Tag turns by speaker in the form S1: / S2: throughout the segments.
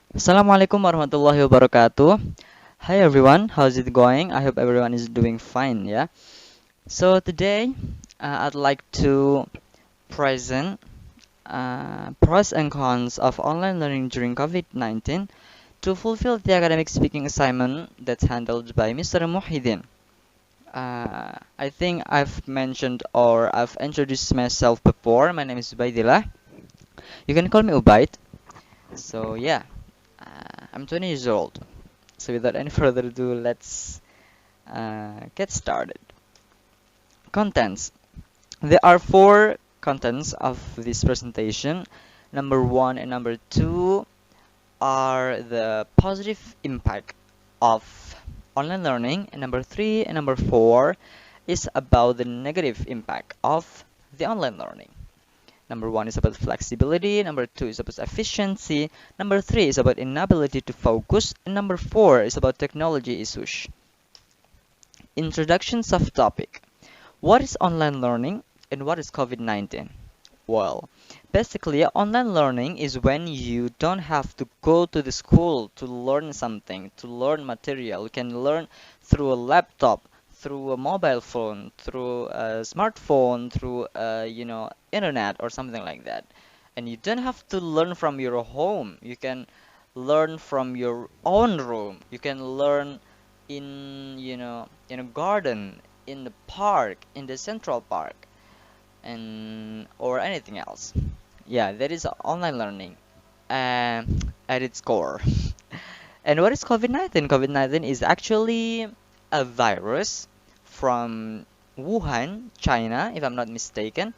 S1: Assalamualaikum warahmatullahi wabarakatuh. Hi everyone, how's it going? I hope everyone is doing fine, yeah. So today, I'd like to present pros and cons of online learning during COVID-19 to fulfill the academic speaking assignment that's handled by Mr. Muhyiddin. I think I've mentioned or I've introduced myself before. My name is Ubaidillah. You can call me Ubaid. So yeah, I'm 20 years old. So without any further ado, let's get started. Contents. There are four contents of this presentation. Number one and number two are the positive impact of online learning, and number three and number four is about the negative impact of the online learning. Number one is about flexibility, number two is about efficiency, number three is about inability to focus, and number four is about technology issues. Introductions of topic. What is online learning and what is COVID-19? Well, basically, online learning is when you don't have to go to the school to learn something, to learn material. You can learn through a laptop, through a mobile phone, through a smartphone, through internet or something like that. And you don't have to learn from your home. You can learn from your own room. You can learn in a garden, in the park, in the central park, and or anything else. Yeah, that is online learning at its core. And what is COVID-19? COVID-19 is actually a virus from Wuhan, China, if I'm not mistaken,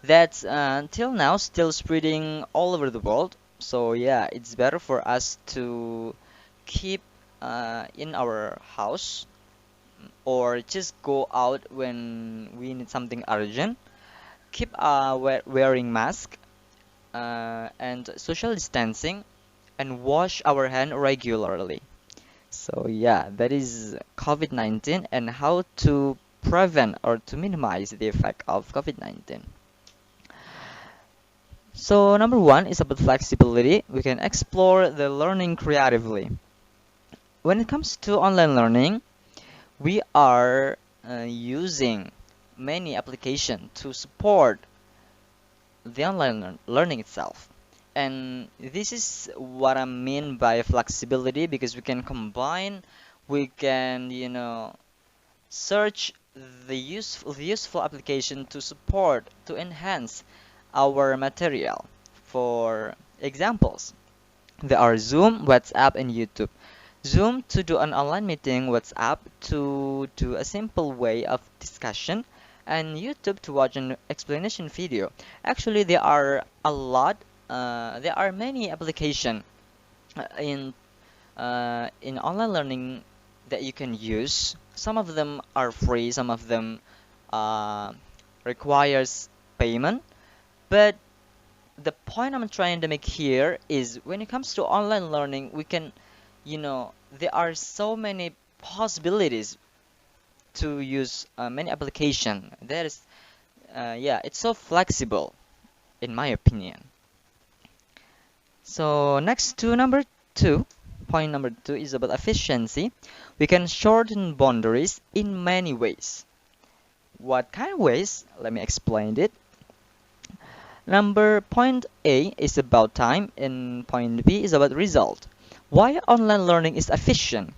S1: that's until now still spreading all over the world. So yeah, it's better for us to keep in our house or just go out when we need something urgent. Keep wearing mask and social distancing and wash our hand regularly. So yeah, that is COVID-19 and how to prevent or to minimize the effect of COVID-19. So number one is about flexibility. We can explore the learning creatively. When it comes to online learning, we are using many applications to support the online learning itself. And this is what I mean by flexibility because we can, search the useful application to support, to enhance our material. For examples, there are Zoom, WhatsApp, and YouTube. Zoom to do an online meeting, WhatsApp to do a simple way of discussion, and YouTube to watch an explanation video. Actually, there are many applications in online learning that you can use. Some of them are free, some of them uh, requires payment. But the point I'm trying to make here is when it comes to online learning, there are so many possibilities to use many application. Yeah, it's so flexible in my opinion. So next to number two, point number two is about efficiency. We can shorten boundaries in many ways. What kind of ways? Let me explain it. Number point A is about time and point B is about result. Why online learning is efficient?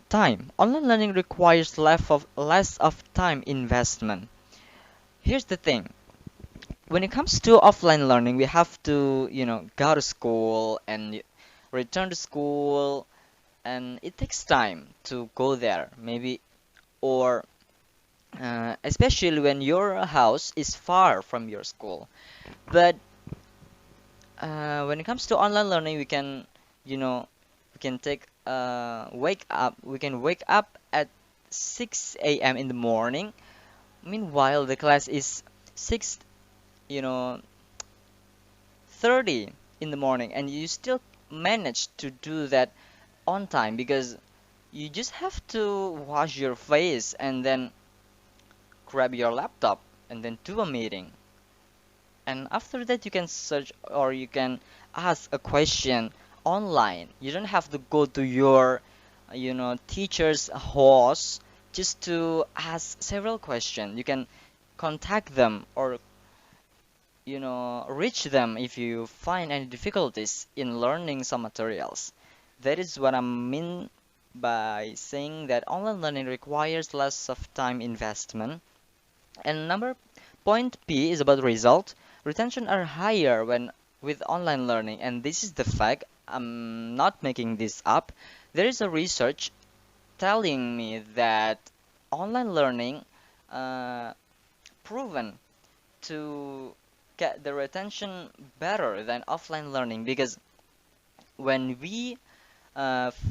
S1: Time. Online learning requires less of time investment. Here's the thing. When it comes to offline learning, we have to, go to school and return to school, and it takes time to go there, maybe, or especially when your house is far from your school. But when it comes to online learning, you know, we can we can wake up at 6 a.m. in the morning. Meanwhile, the class is 6, you know, 30 in the morning, and you still manage to do that on time because you just have to wash your face and then grab your laptop and then do a meeting. And after that, you can search or you can ask a question online. You don't have to go to your, teacher's house just to ask several questions. You can contact them or, reach them if you find any difficulties in learning some materials. That is what I mean by saying that online learning requires less of time investment. And number point P is about result. Retention are higher when with online learning, and this is the fact. I'm not making this up. There is a research telling me that online learning uh, proven to get the retention better than offline learning because when we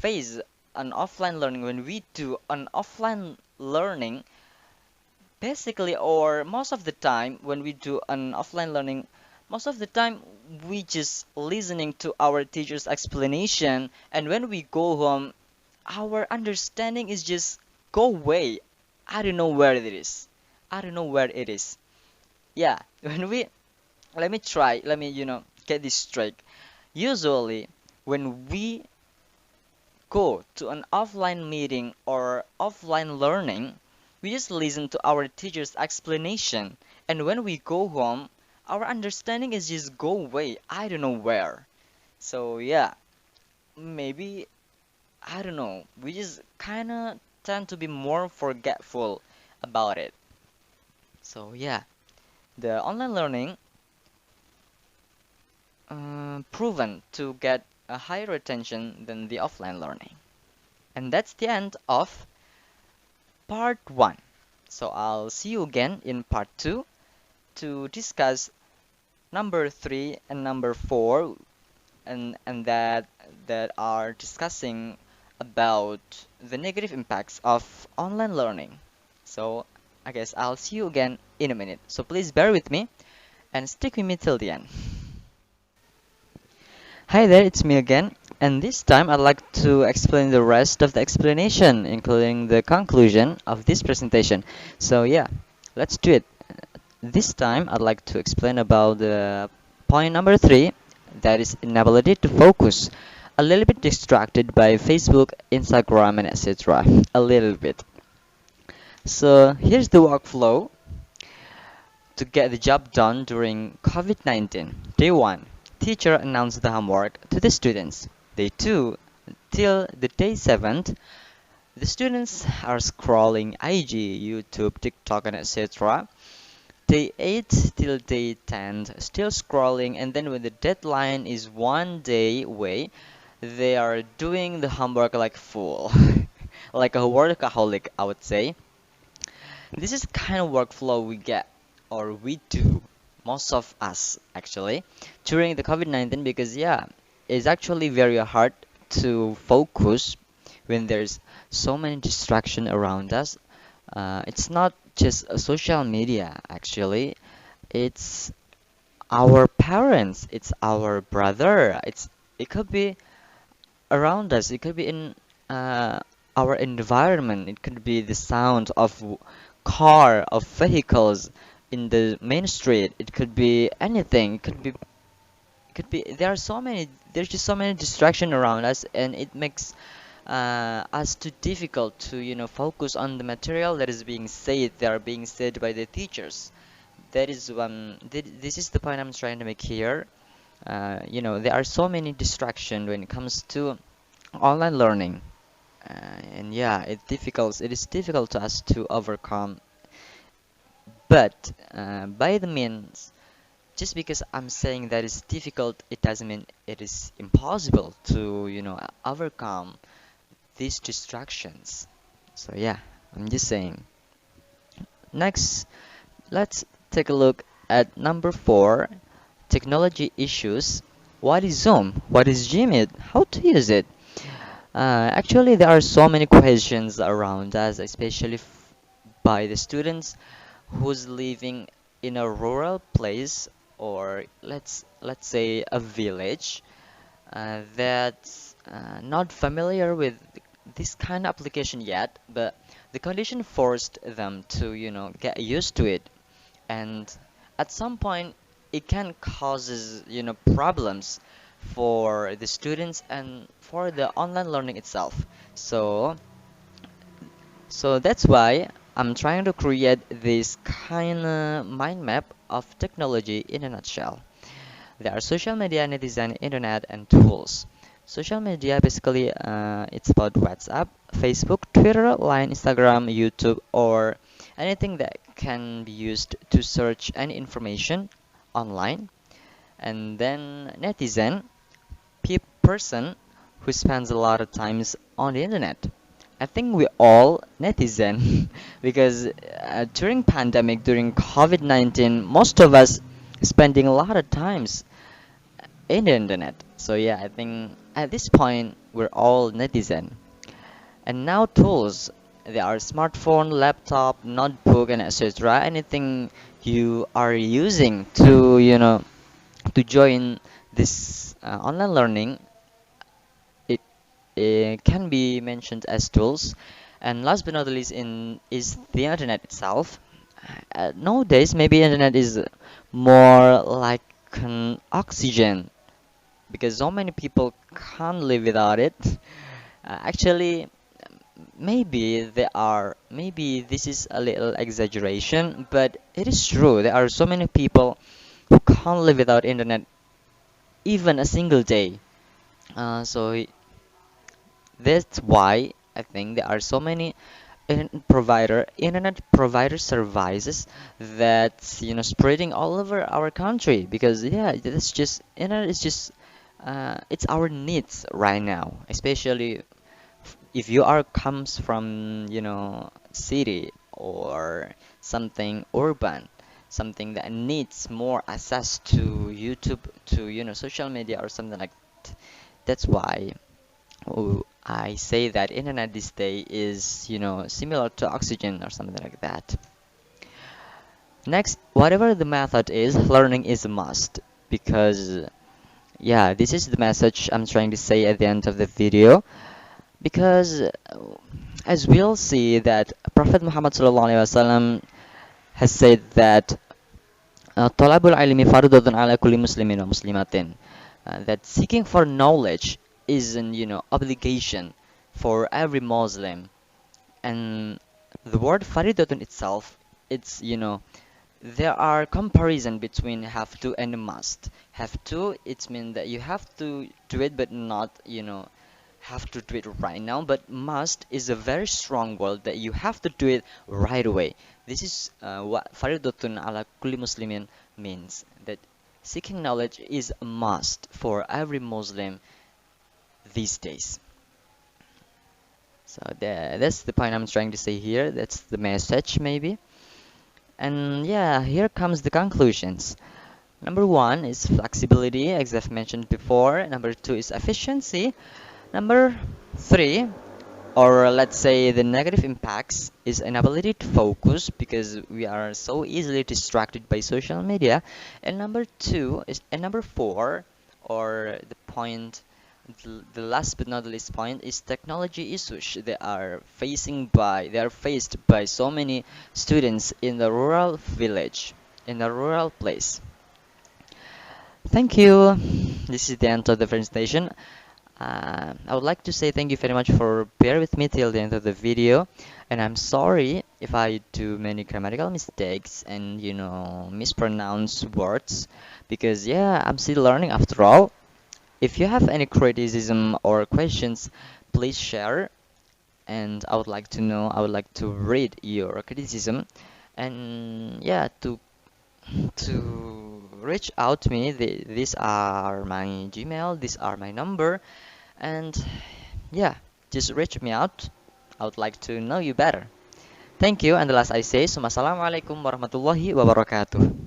S1: face an offline learning, when we do an offline learning, basically, or most of the time, when we do an offline learning, most of the time we just listening to our teacher's explanation, and when we go home, our understanding is just go away. I don't know where it is. I don't know where it is. Yeah, when we let me try, let me, get this straight. Usually, when we go to an offline meeting or offline learning, we just listen to our teacher's explanation. And when we go home, our understanding is just go away. I don't know where. So yeah, maybe, I don't know. We just kind of tend to be more forgetful about it. So yeah, the online learning proven to get a higher retention than the offline learning. And that's the end of part 1. So I'll see you again in part 2 to discuss number 3 and number 4 and that are discussing about the negative impacts of online learning. So I guess I'll see you again in a minute. So please bear with me and stick with me till the end. Hi there, it's me again, and this time I'd like to explain the rest of the explanation, including the conclusion of this presentation. So yeah, let's do it. This time I'd like to explain about the point number 3, that is inability to focus. A little bit distracted by Facebook, Instagram, and etc. A little bit. So here's the workflow to get the job done during COVID-19. Day 1. Teacher announced the homework to the students. Day 2. Till the day 7th, the students are scrolling IG, YouTube, TikTok, and etc. Day 8 till day 10, still scrolling, and then when the deadline is one day away, they are doing the homework like fool. Like a workaholic, I would say. This is kind of workflow we get or we do, most of us actually, during the COVID-19 because yeah, it's actually very hard to focus when there's so many distraction around us. It's not just social media actually, it's our parents, it's our brother, it could be around us, it could be in uh, our environment, it could be the sound of car, of vehicles in the main street, it could be anything, it could be there are so many, there's just so many distraction around us, and it makes us too difficult to focus on the material that is being said, that are being said by the teachers. That is this is the point I'm trying to make here. There are so many distraction when it comes to online learning, and yeah, it is difficult to us to overcome. But by the means, just because I'm saying that it's difficult, it doesn't mean it is impossible to overcome these distractions. So yeah, I'm just saying. Next, let's take a look at number 4, technology issues. What is Zoom? What is Gmeet? How to use it? Actually, there are so many questions around us, especially by the students who's living in a rural place, or let's say a village that's not familiar with this kind of application yet, but the condition forced them to get used to it, and at some point it can causes problems for the students and for the online learning itself. So, so that's why I'm trying to create this kind of mind map of technology in a nutshell. There are social media, netizen, internet, and tools. Social media basically it's about WhatsApp, Facebook, Twitter, Line, Instagram, YouTube, or anything that can be used to search any information online. And then netizen, person who spends a lot of times on the internet. I think we all netizen because during pandemic, during COVID-19, most of us spending a lot of times in the internet. So yeah, I think at this point we're all netizen. And now tools, there are smartphone, laptop, notebook, and etc. Anything you are using to to join this online learning, it, it can be mentioned as tools. And last but not least, in is the internet itself. Nowadays, maybe internet is more like an oxygen because so many people can't live without it. Actually, maybe this is a little exaggeration, but it is true. There are so many people who can't live without internet even a single day. So that's why I think there are so many internet provider services that's spreading all over our country because yeah, that's just internet is just it's our needs right now, especially if you are comes from city or something urban, something that needs more access to YouTube, to social media or something like that. That's why I say that internet this day is similar to oxygen or something like that. Next, whatever the method is, learning is a must because yeah, this is the message I'm trying to say at the end of the video because as we'll see that Prophet Muhammad SAW has said that talabul ilmi fardun ala kulli muslimin wa muslimatin, that seeking for knowledge is an obligation for every Muslim. And the word faridatun itself, it's there are comparison between have to and must. Have to, it's mean that you have to do it but not have to do it right now, but must is a very strong word that you have to do it right away. This is what faridatun ala kulli muslimin means, that seeking knowledge is a must for every Muslim these days. So that's the point I'm trying to say here. That's the message maybe. And yeah, here comes the conclusions. Number one is flexibility, as I've mentioned before. Number two is efficiency. Number three, or let's say the negative impacts, is inability to focus because we are so easily distracted by social media. And number four, or the point, the last but not the least point, is technology issues they are faced by so many students in the rural village, in the rural place. Thank you. This is the end of the presentation. I would like to say thank you very much for bear with me till the end of the video, and I'm sorry if I do many grammatical mistakes and mispronounce words because yeah, I'm still learning after all. If you have any criticism or questions, please share, and I would like to read your criticism, and yeah, to reach out to me. These are my Gmail, these are my number, and yeah, just reach me out. I would like to know you better. Thank you, and the last I say, Assalamualaikum warahmatullahi wabarakatuh.